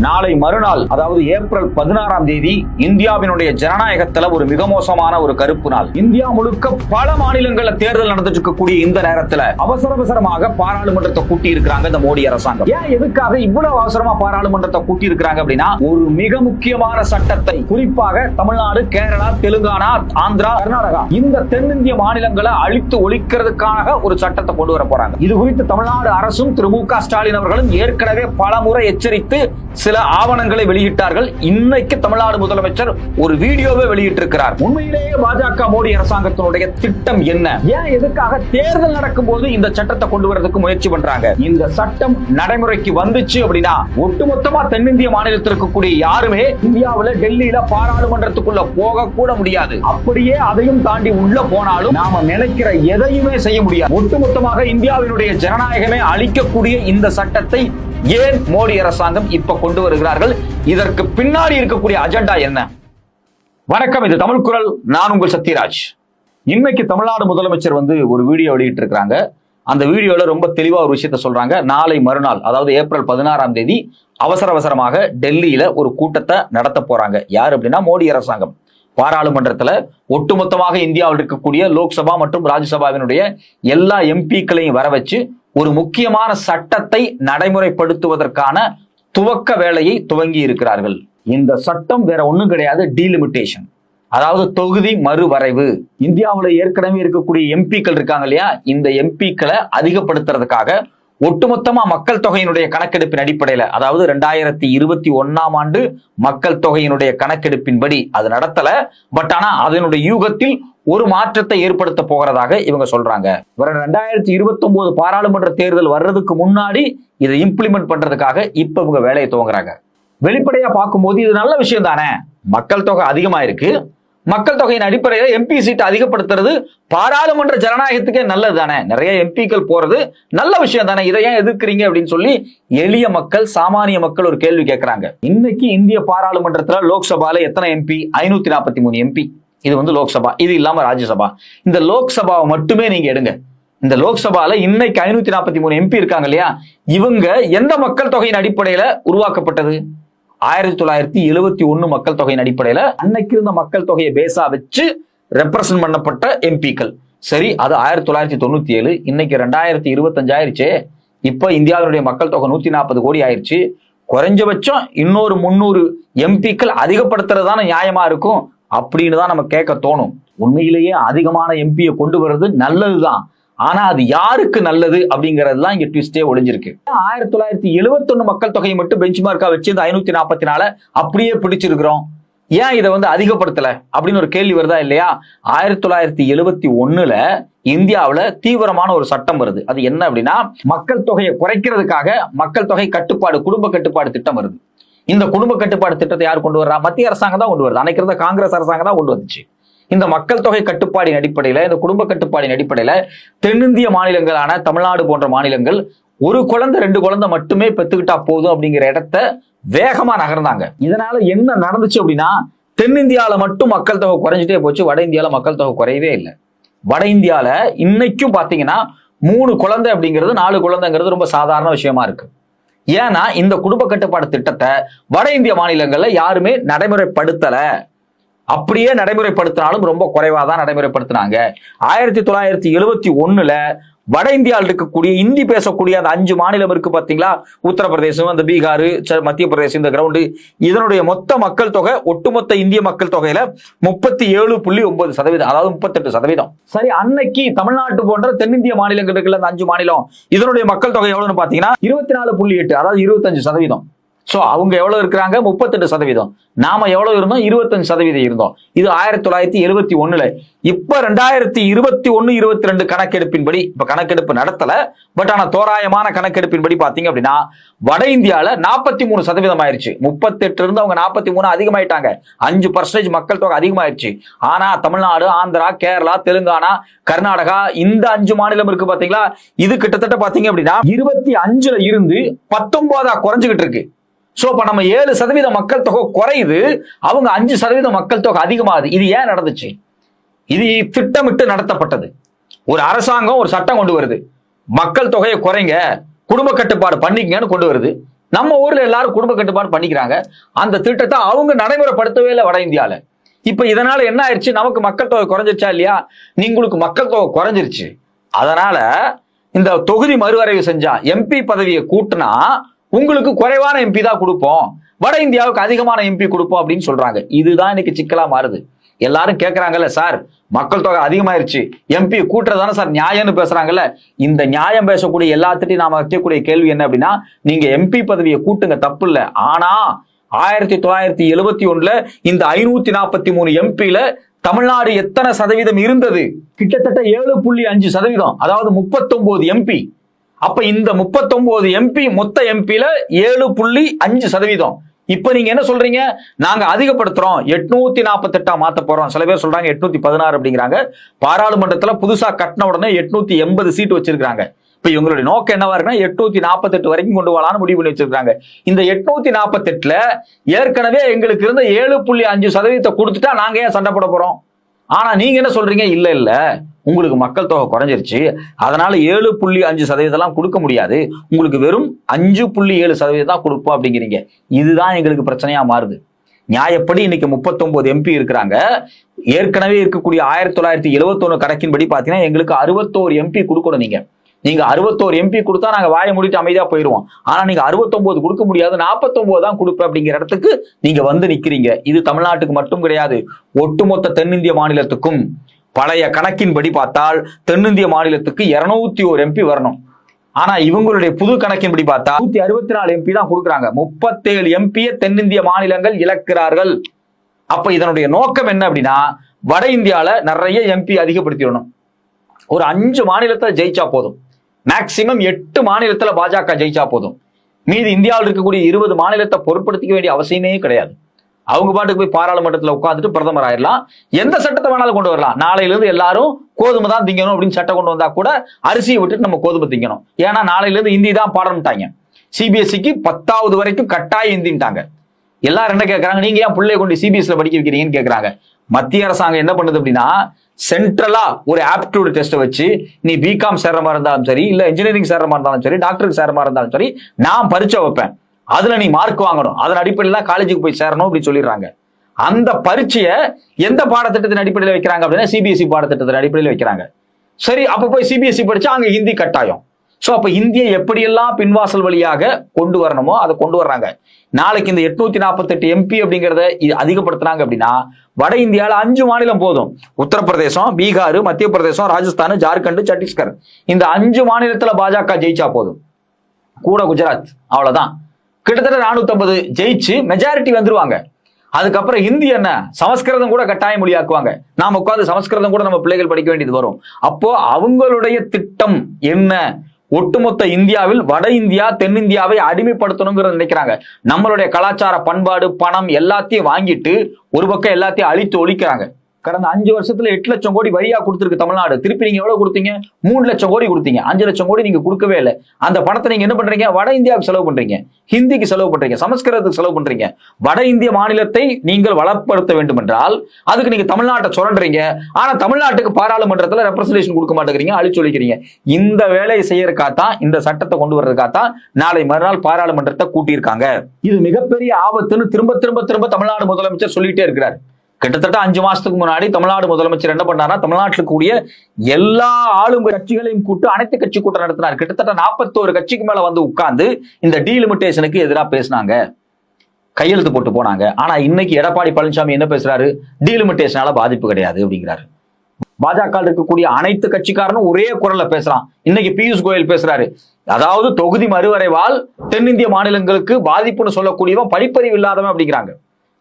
நாளை மறுநாள், அதாவது ஏப்ரல் 16ஆம் தேதி இந்தியாவினுடைய ஜனநாயகத்துல ஒரு மிக மோசமான ஒரு கருப்பு நாள். இந்தியா முழுக்க பல மாநிலங்கள்ல தேர்தல் நடந்துட்டு இருக்கக்கூடிய இந்த நேரத்துல அவசரமாக பாராளுமன்றத்தை கூட்டி இருக்கிறாங்க இந்த மோடி அரசாங்கம். ஏன் எதுக்காக இவ்வளவு அவசரமா பாராளுமன்றத்தை கூட்டி இருக்கிறாங்க அப்படின்னா, ஒரு மிக முக்கியமான சட்டத்தை, குறிப்பாக தமிழ்நாடு, கேரளா, தெலுங்கானா, ஆந்திரா, கர்நாடகா இந்த தென்னிந்திய மாநிலங்களை அழித்து ஒழிக்கிறதுக்காக ஒரு சட்டத்தை கொண்டு வர போறாங்க. இது குறித்து தமிழ்நாடு அரசும் திரு மு.க. ஸ்டாலின் அவர்களும் ஏற்கனவே பல முறை எச்சரித்து சில ஆவணங்களை வெளியிட்டார்கள். இன்னைக்கு தமிழ்நாடு முதலமைச்சர் ஒரு வீடியோவை வெளியிட்டிருக்கிறார். உண்மையிலேயே பாஜக மோடி அரசாங்கத்தினுடைய திட்டம் என்ன, ஏன் எதுக்காக தேர்தல் நடக்கும் போது இந்த சட்டத்தை கொண்டு வரதுக்கு முயற்சி பண்றாங்க? இந்த சட்டம் நடைமுறைக்கு வந்துச்சு அப்படின்னா ஒட்டுமொத்தமா தென்னிந்திய மாநிலத்தில் இருக்கக்கூடிய யாருமே இந்தியாவுல டெல்லியில பாராளுமன்றத்துக்குள்ள போக கூட முடியாது. அப்படியே அதையும் தாண்டி உள்ள போனாலும் நாம நினைக்கிற எதையுமே செய்ய முடியாது. ஒட்டுமொத்தமாக இந்தியாவினுடைய ஜனநாயகமே அளிக்கக்கூடிய இந்த சட்டத்தை ஏன் மோடி அரசாங்கம் இப்ப கொண்டு வருகிறார்கள்? இதற்கு பின்னாடி இருக்கக்கூடிய அஜெண்டா என்ன? வணக்கம், இது தமிழ் குரல். நான் உங்கள் சத்யராஜ். இன்னைக்கு தமிழ்நாடு முதலமைச்சர் ஒரு வீடியோ வெளியிட்டு இருக்காங்க. அந்த வீடியோல ரொம்ப தெளிவா ஒரு விஷயத்த சொல்றாங்க. நாளை மறுநாள், அதாவது ஏப்ரல் 16ஆம் தேதி அவசரமாக டெல்லியில ஒரு கூட்டத்தை நடத்த போறாங்க. யார் அப்படின்னா மோடி அரசாங்கம். பாராளுமன்றத்துல ஒட்டுமொத்தமாக இந்தியாவில் இருக்கக்கூடிய லோக்சபா மற்றும் ராஜ்யசபாவினுடைய எல்லா எம்பிக்களையும் வர வச்சு ஒரு முக்கியமான சட்டத்தை நடைமுறைப்படுத்துவதற்கான துவக்க வேலையை துவங்கி இருக்கிறார்கள். இந்த சட்டம் வேற ஒண்ணும் கிடையாது, டீலிமிட்டேஷன், அதாவது தொகுதி மறுவரைவு. இந்தியாவில் ஏற்கனவே இருக்கக்கூடிய எம்பிக்கள் இருக்காங்க இல்லையா, இந்த எம்பிக்களை அதிகப்படுத்துறதுக்காக ஒட்டுமொத்தமா மக்கள் தொகையினுடைய கணக்கெடுப்பின் அடிப்படையில, அதாவது 2021ஆம் ஆண்டு மக்கள் தொகையினுடைய கணக்கெடுப்பின்படி அது நடத்தல. பட் ஆனா அதனுடைய யூகத்தில் ஒரு மாற்றத்தை ஏற்படுத்த போகிறதாக இவங்க சொல்றாங்க. 2029 பாராளுமன்ற தேர்தல் வர்றதுக்கு முன்னாடி இதை இம்ப்ளிமெண்ட் பண்றதுக்காக இப்ப இவங்க வேலையை துவங்குறாங்க. வெளிப்படையா பார்க்கும்போது இது நல்ல விஷயம் தானே. மக்கள் தொகை அதிகமா இருக்கு, மக்கள் தொகையின் அடிப்படையில் எம்பி சீட் அதிகப்படுத்துறது பாராளுமன்ற ஜனநாயகத்துக்கே நல்லது தானே. நிறைய எம்பிக்கள் போறது நல்ல விஷயம் தானே. இதை ஏன் எதிர்க்கிறீங்க அப்படின்னு சொல்லி எளிய மக்கள், சாமானிய மக்கள் ஒரு கேள்வி கேட்கிறாங்க. இன்னைக்கு இந்திய பாராளுமன்றத்துல லோக்சபால எத்தனை எம்பி? 543 எம்பி. இது லோக்சபா. இது இல்லாம ராஜ்யசபா. இந்த லோக்சபாவை மட்டுமே நீங்க எடுங்க. இந்த லோக்சபால இன்னைக்கு 543 எம்பி இருக்காங்க இல்லையா, இவங்க எந்த மக்கள் தொகையின் அடிப்படையில உருவாக்கப்பட்டது? 1971 மக்கள் தொகையின் அடிப்படையில அன்னைக்கு இருந்த மக்கள் தொகையை பேஸா வச்சு ரெப்ரசன்ட் பண்ணப்பட்ட எம்பிக்கள். சரி, அது 1997. இன்னைக்கு 2025 ஆயிருச்சு. இப்ப இந்தியாவினுடைய மக்கள் தொகை 140 கோடி ஆயிருச்சு. குறைஞ்சபட்சம் இன்னொரு 300 எம்பிக்கள் அதிகப்படுத்துறது தானே நியாயமா இருக்கும் அப்படின்னு தான் நம்ம கேட்க தோணும். உண்மையிலேயே அதிகமான எம்பியை கொண்டு வர்றது நல்லதுதான். ஆனா அது யாருக்கு நல்லது அப்படிங்கிறது தான் இங்க ட்விஸ்டே ஒளிஞ்சிருக்கு. 1971 மக்கள் தொகையை மட்டும் பெஞ்ச்மார்க்கா வச்சு இந்த 544 அப்படியே பிடிச்சிருக்கிறோம். ஏன் இதை அதிகப்படுத்தல அப்படின்னு ஒரு கேள்வி வருதா இல்லையா? 1971ல இந்தியாவில் தீவிரமான ஒரு சட்டம் வருது. அது என்ன அப்படின்னா, மக்கள் தொகையை குறைக்கிறதுக்காக மக்கள் தொகை கட்டுப்பாடு, குடும்ப கட்டுப்பாடு திட்டம் வருது. இந்த குடும்ப கட்டுப்பாடு திட்டத்தை யார் கொண்டு வர்றா? மத்திய அரசாங்கம் தான் கொண்டு வருது. அன்னைக்கு இருந்த காங்கிரஸ் அரசாங்கம் தான் கொண்டு வந்துச்சு. இந்த மக்கள் தொகை கட்டுப்பாடின் அடிப்படையில, இந்த குடும்ப கட்டுப்பாடின் அடிப்படையில தென்னிந்திய மாநிலங்களான தமிழ்நாடு போன்ற மாநிலங்கள் ஒரு குழந்தை 2 குழந்தை மட்டுமே பெத்துக்கிட்டா போதும் அப்படிங்கிற இடத்த வேகமா நகர்ந்தாங்க. இதனால என்ன நடந்துச்சு அப்படின்னா, தென்னிந்தியால மட்டும் மக்கள் தொகை குறைஞ்சிட்டே போச்சு, வட இந்தியால மக்கள் தொகை குறையவே இல்லை. வட இந்தியால இன்னைக்கும் பாத்தீங்கன்னா 3 குழந்தை அப்படிங்கிறது, 4 குழந்தைங்கிறது ரொம்ப சாதாரண விஷயமா இருக்கு. ஏன்னா இந்த குடும்ப கட்டுப்பாடு திட்டத்தை வட இந்திய மாநிலங்கள்ல யாருமே நடைமுறைப்படுத்தல. அப்படியே நடைமுறைப்படுத்தினாலும் ரொம்ப குறைவாதான் நடைமுறைப்படுத்தினாங்க. 1971ல வட இந்தியாவில் இருக்கக்கூடிய இந்தி பேசக்கூடிய அந்த 5 மாநிலம் இருக்கு பாத்தீங்களா, உத்தரப்பிரதேசம், அந்த பீகார், மத்திய பிரதேசம், இந்த கிரவுண்டு, இதனுடைய மொத்த மக்கள் தொகை ஒட்டுமொத்த இந்திய மக்கள் தொகையில 37.9%, அதாவது 38%. சரி, அன்னைக்கு தமிழ்நாட்டு போன்ற தென்னிந்திய மாநிலங்கள் இருக்குல்ல, அந்த 5 மாநிலம், இதனுடைய மக்கள் தொகை எவ்வளவுன்னு பாத்தீங்கன்னா 24.8, அதாவது 25%. சோ அவங்க எவ்வளவு இருக்கிறாங்க? 38%. நாம எவ்வளவு இருந்தோம்? 25% இருந்தோம். இது 1971ல. இப்ப 2021-22 கணக்கெடுப்பின்படி, இப்ப கணக்கெடுப்பு நடத்தல, பட் ஆனா தோராயமான கணக்கெடுப்பின்படி பாத்தீங்க அப்படின்னா வட இந்தியால 43% ஆயிருச்சு. 38 இருந்து அவங்க 43 அதிகமாயிட்டாங்க. 5% மக்கள் தொகை அதிகமாயிருச்சு. ஆனா தமிழ்நாடு, ஆந்திரா, கேரளா, தெலுங்கானா, கர்நாடகா இந்த 5 மாநிலம் இருக்கு பாத்தீங்களா, இது கிட்டத்தட்ட பாத்தீங்க அப்படின்னா 25ல இருந்து 19 குறைஞ்சுகிட்டு இருக்கு. சோ இப்ப நம்ம 7% மக்கள் தொகை குறையுது, அவங்க 5% மக்கள் தொகை அதிகமாகுது. இது ஏன் நடந்துச்சு? இது திட்டமிட்டு நடத்தப்பட்டது. ஒரு அரசாங்கம் ஒரு சட்டம் கொண்டு வருது, மக்கள் தொகையை குறைங்க, குடும்ப கட்டுப்பாடு பண்ணிக்கங்கன்னு கொண்டு வருது. நம்ம ஊர்ல எல்லாரும் குடும்ப கட்டுப்பாடு பண்ணிக்கிறாங்க. அந்த திட்டத்தை அவங்க நடைமுறைப்படுத்தவே இல்லை வட இந்தியால. இப்ப இதனால என்ன ஆயிடுச்சு, நமக்கு மக்கள் தொகை குறைஞ்சிருச்சா இல்லையா? உங்களுக்கு மக்கள் தொகை குறைஞ்சிருச்சு. அதனால இந்த தொகுதி மறுவரைவு செஞ்சா எம்பி பதவியை கூட்டினா உங்களுக்கு குறைவான எம்பி தான் கொடுப்போம், வட இந்தியாவுக்கு அதிகமான எம்பி கொடுப்போம் அப்படின்னு சொல்றாங்க. இதுதான் இன்னைக்கு சிக்கலா மாறுது. எல்லாரும் கேட்கறாங்கல்ல, சார் மக்கள் தொகை அதிகமாயிருச்சு, எம்பி கூட்டுறதானே சார் நியாயம்னு பேசுறாங்கல்ல. இந்த நியாயம் பேசக்கூடிய எல்லாத்திட்டையும் நாம வைக்கக்கூடிய கேள்வி என்ன அப்படின்னா, நீங்க எம்பி பதவியை கூட்டுங்க, தப்பு இல்லை. ஆனா 1971 இந்த 543 எம்பில தமிழ்நாடு எத்தனை சதவீதம் இருந்தது? கிட்டத்தட்ட 7.5%, அதாவது 39 எம்பி. அப்ப இந்த 39 எம்பி மொத்த எம்பில 7.5%. இப்ப நீங்க என்ன சொல்றீங்க, நாங்க அதிகப்படுத்துறோம், 848 மாத்த போறோம். சில பேர் சொல்றாங்க 816 அப்படிங்கிறாங்க. பாராளுமன்றத்துல புதுசா கட்டின உடனே 880 சீட் வச்சிருக்காங்க. இப்ப இவங்களுடைய நோக்கம் என்னவா இருக்குன்னா 848 வரைக்கும் கொண்டு வரலாம்னு முடிவு பண்ணி வச்சிருக்காங்க. இந்த 848ல ஏற்கனவே எங்களுக்கு இருந்த 7.5% கொடுத்துட்டா நாங்க ஏன் சண்டை போட போறோம்? ஆனா நீங்க என்ன சொல்றீங்க, இல்ல இல்ல உங்களுக்கு மக்கள் தொகை குறைஞ்சிருச்சு, அதனால 7.5% கொடுக்க முடியாது, உங்களுக்கு வெறும் 5.7% தான் கொடுப்போம் அப்படிங்கிறீங்க. இதுதான் எங்களுக்கு பிரச்சனையா மாறுது. நியாயப்படி இன்னைக்கு 39 எம்பி இருக்கிறாங்க. ஏற்கனவே இருக்கக்கூடிய 1971 கணக்கின்படி பாத்தீங்கன்னா எங்களுக்கு 61 எம்பி கொடுக்கணும். நீங்க 61 எம்பி கொடுத்தா நாங்க வாயை மூடிட்டு அமைதியா போயிருவோம். ஆனா நீங்க 69 கொடுக்க முடியாது, 49 தான் கொடுப்பேன் அப்படிங்கிற இடத்துக்கு நீங்க வந்து நிக்கிறீங்க. இது தமிழ்நாட்டுக்கு மட்டும் கிடையாது, ஒட்டுமொத்த தென்னிந்திய மாநிலத்துக்கும். பழைய கணக்கின்படி பார்த்தால் தென்னிந்திய மாநிலத்துக்கு 201 எம்பி வரணும். ஆனா இவங்களுடைய புது கணக்கின்படி பார்த்தா 164 எம்பி தான் கொடுக்குறாங்க. 37 எம்பியை தென்னிந்திய மாநிலங்கள் இழக்கிறார்கள். அப்ப இதனுடைய நோக்கம் என்ன அப்படின்னா, வட இந்தியால நிறைய எம்பி அதிகப்படுத்திடணும். ஒரு 5 மாநிலத்தை ஜெயிச்சா போதும், மேக்சிமம் 8 மாநிலத்துல பாஜக ஜெயிச்சா போதும். மீது இந்தியாவில் இருக்கக்கூடிய 20 மாநிலத்தை பொருட்படுத்திக்க வேண்டிய அவசியமே கிடையாது. அவங்க பாட்டுக்கு போய் பாராளுமன்றத்தில் உட்காந்துட்டு பிரதமர் ஆயிடலாம், எந்த சட்டத்தை வேணாலும் கொண்டு வரலாம். நாளையில இருந்து எல்லாரும் கோதுமை தான் திங்கணும் அப்படின்னு சட்டம் கொண்டு வந்தா கூட அரிசியை விட்டுட்டு நம்ம கோதுமை திங்கணும். ஏன்னா நாளையில இருந்து ஹிந்தி தான் பாடம்ட்டாங்க. சிபிஎஸ்சிக்கு 10வது வரைக்கும் கட்டாய ஹிந்தின்ட்டாங்க. எல்லாரும் என்ன கேட்கறாங்க, நீங்க ஏன் பிள்ளைய கொண்டு சிபிஎஸ்சில படிக்க வைக்கிறீங்கன்னு கேட்கறாங்க. மத்திய அரசாங்கம் என்ன பண்ணுது அப்படின்னா, சென்ட்ரலா ஒரு ஆப்டிடியூட் டெஸ்ட் வச்சு நீ பிகாம் சேர்ற மாதிரி இருந்தாலும் சரி, இல்ல இன்ஜினியரிங் சேர்ற மாதிரி இருந்தாலும் சரி, டாக்டருக்கு சேர்ற மாதிரி இருந்தாலும் சரி, நான் பரீட்சை வைப்பேன், அதுல நீ மார்க் வாங்கணும், அதன் அடிப்படையில் தான் காலேஜுக்கு போய் சேரணும் அப்படின்னு சொல்லிடுறாங்க. அந்த பரீட்சையை எந்த பாடத்திட்டத்தின் அடிப்படையில் வைக்கிறாங்க அப்படின்னா சிபிஎஸ்சி பாடத்திட்டத்தின் அடிப்படையில் வைக்கிறாங்க. சரி, அப்ப போய் சிபிஎஸ்சி படிச்சா அங்க ஹிந்தி கட்டாயம். சோ அப்ப இந்தியை எப்படியெல்லாம் பின்வாசல் வழியாக கொண்டு வரணுமோ அதை கொண்டு வர்றாங்க. நாளைக்கு இந்த 848 எம்பி அப்படிங்கிறத அதிகப்படுத்துறாங்க அப்படின்னா வட இந்தியால 5 மாநிலம் போதும். உத்தரப்பிரதேசம், பீகார், மத்திய பிரதேசம், ராஜஸ்தான், ஜார்க்கண்ட், சத்தீஸ்கர், இந்த 5 மாநிலத்துல பாஜக ஜெயிச்சா போதும். கூட குஜராத், அவ்வளவுதான். கிட்டத்தட்ட 450 ஜெயிச்சு மெஜாரிட்டி வந்துருவாங்க. அதுக்கப்புறம் ஹிந்தி என்ன, சமஸ்கிருதம் கூட கட்டாய மொழியாக்குவாங்க. நாம உட்காந்து சமஸ்கிருதம் கூட நம்ம பிள்ளைகள் படிக்க வேண்டியது வரும். அப்போ அவங்களுடைய திட்டம் என்ன, ஒட்டுமொத்த இந்தியாவில் வட இந்தியா தென்னிந்தியாவை அடிமைப்படுத்தணுங்கிறத நினைக்கிறாங்க. நம்மளுடைய கலாச்சார, பண்பாடு, பணம் எல்லாத்தையும் வாங்கிட்டு ஒரு பக்கம் எல்லாத்தையும் அழித்து ஒழிக்கிறாங்க. கடந்த 5 வருஷத்துல 8 லட்சம் கோடி வரியா கொடுத்திருக்கு தமிழ்நாடு. திருப்பி நீங்க எவ்வளவு கொடுத்தீங்க? 3 லட்சம் கோடி கொடுத்தீங்க. 5 லட்சம் கோடி நீங்க கொடுக்கவே இல்லை. அந்த பணத்தை நீங்க என்ன பண்றீங்க? வட இந்தியாவுக்கு செலவு பண்றீங்க, ஹிந்திக்கு செலவு பண்றீங்க, சமஸ்கிருதத்துக்கு செலவு பண்றீங்க. வட இந்திய மாநிலத்தை நீங்கள் வளப்படுத்த வேண்டும் என்றால் அதுக்கு நீங்க தமிழ்நாட்டை சுரண்டுறீங்க. ஆனா தமிழ்நாட்டுக்கு பாராளுமன்றத்துல ரெப்ரசன்டேஷன் கொடுக்க மாட்டேங்கிறீங்க, அழிச்சு ஒழிக்கிறீங்க. இந்த வேலையை செய்யறதுக்காகத்தான், இந்த சட்டத்தை கொண்டு வர்றதுக்காகத்தான் நாளை மறுநாள் பாராளுமன்றத்தை கூட்டியிருக்காங்க. இது மிகப்பெரிய ஆபத்துன்னு திரும்ப திரும்ப திரும்ப தமிழ்நாடு முதலமைச்சர் சொல்லிட்டே இருக்கிறார். கிட்டத்தட்ட 5 மாசத்துக்கு முன்னாடி தமிழ்நாடு முதலமைச்சர் என்ன பண்ணாரா, தமிழ்நாட்டில் கூடிய எல்லா ஆளும் கட்சிகளையும் கூட்டு அனைத்து கட்சி கூட்டம் நடத்தினார். கிட்டத்தட்ட 41 கட்சிக்கு மேல வந்து உட்கார்ந்து இந்த டீலிமிட்டேஷனுக்கு எதிராக பேசினாங்க, கையெழுத்து போட்டு போனாங்க. ஆனா இன்னைக்கு எடப்பாடி பழனிசாமி என்ன பேசுறாரு, டீலிமிட்டேஷனால பாதிப்பு கிடையாது அப்படிங்கிறாரு. பாஜக இருக்கக்கூடிய அனைத்து கட்சிக்காரனும் ஒரே குரல்ல பேசுறான். இன்னைக்கு பியூஷ் கோயல் பேசுறாரு, அதாவது தொகுதி மறுவரைவால் தென்னிந்திய மாநிலங்களுக்கு பாதிப்புன்னு சொல்லக்கூடியவன் படிப்பறிவு இல்லாதவன் அப்படிங்கிறாங்க.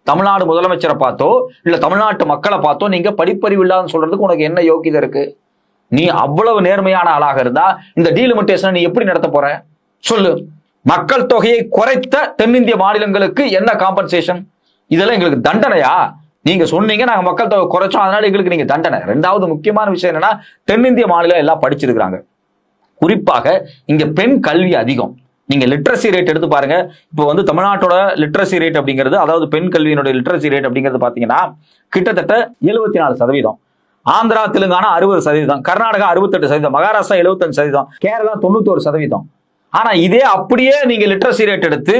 தமிழ்நாடு முதலமைச்சரை பார்த்தோ இல்ல தமிழ்நாட்டு மக்களை பார்த்தோ நீங்க படிப்பறிவு இல்லாத சொல்றதுக்கு உனக்கு என்ன யோக்கியதை இருக்கு? நீ அவ்வளவு நேர்மையான ஆளாக இருந்தா இந்த டீலிமிட்டேஷனை நீ எப்படி நடத்த போற சொல்லு. மக்கள் தொகையை குறைத்த தென்னிந்திய மாநிலங்களுக்கு என்ன காம்பன்சேஷன்? இதெல்லாம் எங்களுக்கு தண்டனையா? நீங்க சொன்னீங்க நாங்க மக்கள் தொகை குறைச்சோம் அதனால எங்களுக்கு நீங்க தண்டனை. 2வது முக்கியமான விஷயம் என்னன்னா, தென்னிந்திய மாநிலம் எல்லாம் படிச்சிருக்கிறாங்க. குறிப்பாக இங்க பெண் கல்வி அதிகம். நீங்க லிட்ரஸி ரேட் எடுத்து பாருங்க. இப்போ வந்து தமிழ்நாட்டோட லிட்ரஸி ரேட் அப்படிங்கிறது, அதாவது பெண் கல்வியினுடைய லிட்ரஸி ரேட் அப்படிங்கிறது பாத்தீங்கன்னா கிட்டத்தட்ட 74%. ஆந்திரா, தெலுங்கானா 60%, கர்நாடகா 68%, மகாராஷ்டிரா 75%, கேரளா 91%. ஆனா இதே அப்படியே நீங்க லிட்ரஸி ரேட் எடுத்து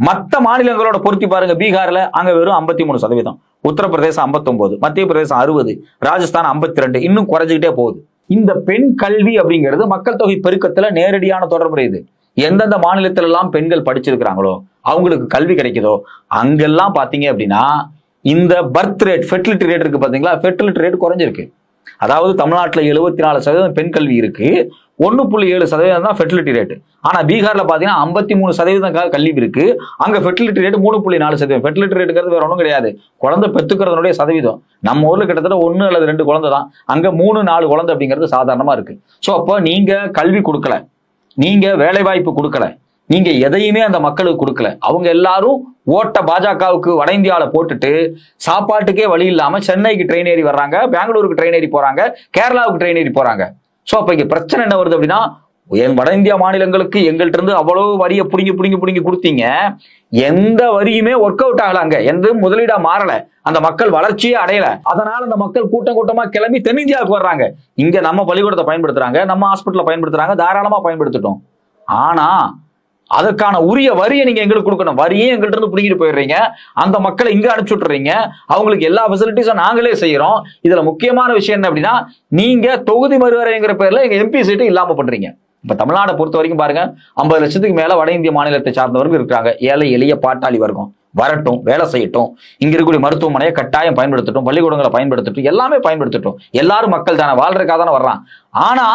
மற்ற மாநிலங்களோட பொருத்தி பாருங்க. பீகார்ல அங்க வெறும் 53%, உத்தரப்பிரதேசம் 59, மத்திய பிரதேசம் 60, ராஜஸ்தான் 52, இன்னும் குறைஞ்சிக்கிட்டே போகுது. இந்த பெண் கல்வி அப்படிங்கிறது மக்கள் தொகை பெருக்கத்துல நேரடியான தொடர்புடையது. எந்தெந்த மாநிலத்தில எல்லாம் பெண்கள் படிச்சிருக்கிறாங்களோ அவங்களுக்கு கல்வி கிடைக்குதோ அங்கெல்லாம் பாத்தீங்க அப்படின்னா இந்த பர்த் ரேட், ஃபெர்டிலிட்டி ரேட் இருக்கு பாத்தீங்களா, ஃபெர்டிலிட்டி ரேட் குறைஞ்சிருக்கு. அதாவது தமிழ்நாட்டில் 74% பெண் கல்வி இருக்கு, 1.7% தான் ஃபெர்டிலிட்டி ரேட். ஆனா பீகார்ல பாத்தீங்கன்னா 53% கல்வி இருக்கு, அங்க ஃபெர்டிலிட்டி ரேட் 3.4%. ஃபெர்டிலிட்டி ரேட்டுங்கிறது வேற ஒன்றும் கிடையாது, குழந்தை பெற்றுக்கிறதுனுடைய சதவீதம். நம்ம ஊர்ல கிட்டத்தட்ட 1 அல்லது 2 குழந்தை தான், அங்க 3-4 குழந்தை அப்படிங்கிறது சாதாரணமா இருக்கு. ஸோ அப்போ நீங்க கல்வி கொடுக்கல, நீங்க வேலை வாய்ப்பு கொடுக்கல, நீங்க எதையுமே அந்த மக்களுக்கு கொடுக்கல. அவங்க எல்லாரும் ஓட்ட பாஜகவுக்கு வட இந்தியாவில போட்டுட்டு சாப்பாட்டுக்கே வழி இல்லாம சென்னைக்கு ட்ரெயின் ஏறி வர்றாங்க, பெங்களூருக்கு ட்ரெயின் ஏறி போறாங்க, கேரளாவுக்கு ட்ரெயின் ஏறி போறாங்க. ஸோ அப்ப இங்க பிரச்சனை என்ன வருது அப்படின்னா, வட இந்தியா மாநிலங்களுக்கு எங்கள்கிட்ட இருந்து அவ்வளவு வரியை புடுங்கி கொடுத்தீங்க, எந்த வரியுமே ஒர்க் அவுட் ஆகல, அங்க எந்த முதலீடா மாறல, அந்த மக்கள் வளர்ச்சியே அடையல. அதனால அந்த மக்கள் கூட்டமா கிளம்பி தென்னிந்தியாவுக்கு வர்றாங்க. இங்க நம்ம பள்ளிக்கூடத்தை பயன்படுத்துறாங்க, நம்ம ஹாஸ்பிட்டலை பயன்படுத்துறாங்க, தாராளமா பயன்படுத்திட்டோம். ஆனா அதற்கான உரிய வரியை நீங்க எங்களுக்கு கொடுக்கணும். வரியே எங்கள்கிட்ட இருந்து பிடிக்கிட்டு போயிடுறீங்க, அந்த மக்களை இங்க அனுப்பிச்சு விட்டுறீங்க, அவங்களுக்கு எல்லா ஃபெசிலிட்டிஸும் நாங்களே செய்யறோம். இதுல முக்கியமான விஷயம் என்ன அப்படின்னா, நீங்க தொகுதி மறுவரைங்கிற பேர்ல எங்க எம்பி சீட்டு இல்லாம பண்றீங்க. இப்ப தமிழ்நாட்டை பொறுத்த வரைக்கும் பாருங்க, 50 லட்சத்துக்கு மேல வட இந்திய மாநிலத்தை சார்ந்தவர்கள் இருக்காங்க. ஏழை எளிய பாட்டாளி வர்க்கம் வரட்டும், வேலை செய்யட்டும், இங்க இருக்கக்கூடிய மருத்துவமனையை கட்டாயம் பயன்படுத்தட்டும், பள்ளிக்கூடங்களை பயன்படுத்தட்டும், எல்லாமே பயன்படுத்தட்டும். எல்லாரும் மக்கள் தானே, வாழ்றதுக்காக தானே வர்றான். ஆனா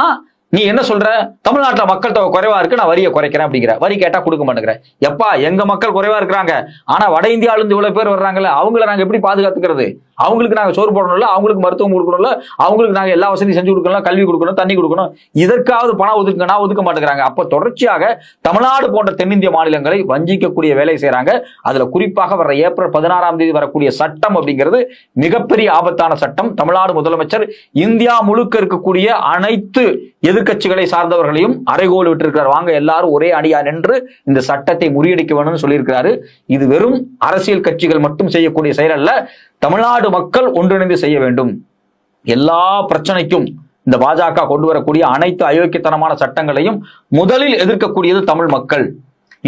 நீ என்ன சொல்ற, தமிழ்நாட்டில் மக்கள் தொகை குறைவா இருக்கு, நான் வரியை குறைக்கிறேன் அப்படிங்கிற. வரி கேட்டா கொடுக்க மாட்டேங்கிற. எப்பா, எங்க மக்கள் குறைவா இருக்கிறாங்க, ஆனா வட இந்தியாவில இருந்து இவ்வளவு பேர் வர்றாங்கல்ல, அவங்களை நாங்க எப்படி பாதுகாத்துக்கிறது? அவங்களுக்கு நாங்க சோறு போடணும்ல, அவங்களுக்கு மருத்துவம் கொடுக்கணும்ல, அவங்களுக்கு நாங்க எல்லா வசதியும் செஞ்சு கொடுக்கணும், கல்வி கொடுக்கணும், தண்ணி கொடுக்கணும். இதற்காவது பணம் ஒதுக்குங்கன்னா ஒதுக்க மாட்டேங்கிறாங்க. அப்ப தொடர்ச்சியாக தமிழ்நாடு போன்ற தென்னிந்திய மாநிலங்களை வஞ்சிக்கக்கூடிய வேலை செய்யறாங்க. அதுல குறிப்பாக வர ஏப்ரல் 16ஆம் தேதி வரக்கூடிய சட்டம் அப்படிங்கிறது மிகப்பெரிய ஆபத்தான சட்டம். தமிழ்நாடு முதலமைச்சர் இந்தியா முழுக்க இருக்கக்கூடிய அனைத்து எதிர்க்கட்சிகளை சார்ந்தவர்களையும் அறைகோல் விட்டிருக்கிறார். வாங்க எல்லாரும் ஒரே அணியா நின்று இந்த சட்டத்தை முறியடிக்க வேணும்னு சொல்லியிருக்கிறாரு. இது வெறும் அரசியல் கட்சிகள் மட்டும் செய்யக்கூடிய செயல் அல்ல, தமிழ்நாடு மக்கள் ஒன்றிணைந்து செய்ய வேண்டும். எல்லா பிரச்சனைக்கும் இந்த பாஜக கொண்டு வரக்கூடிய அனைத்து அயோக்கியத்தனமான சட்டங்களையும் முதலில் எதிர்க்கக்கூடியது தமிழ் மக்கள்.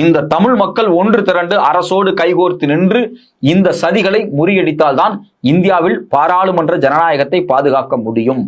இந்த தமிழ் மக்கள் ஒன்று திரண்டு அரசோடு கைகோர்த்து நின்று இந்த சதிகளை முறியடித்தால்தான் இந்தியாவில் பாராளுமன்ற ஜனநாயகத்தை பாதுகாக்க முடியும்.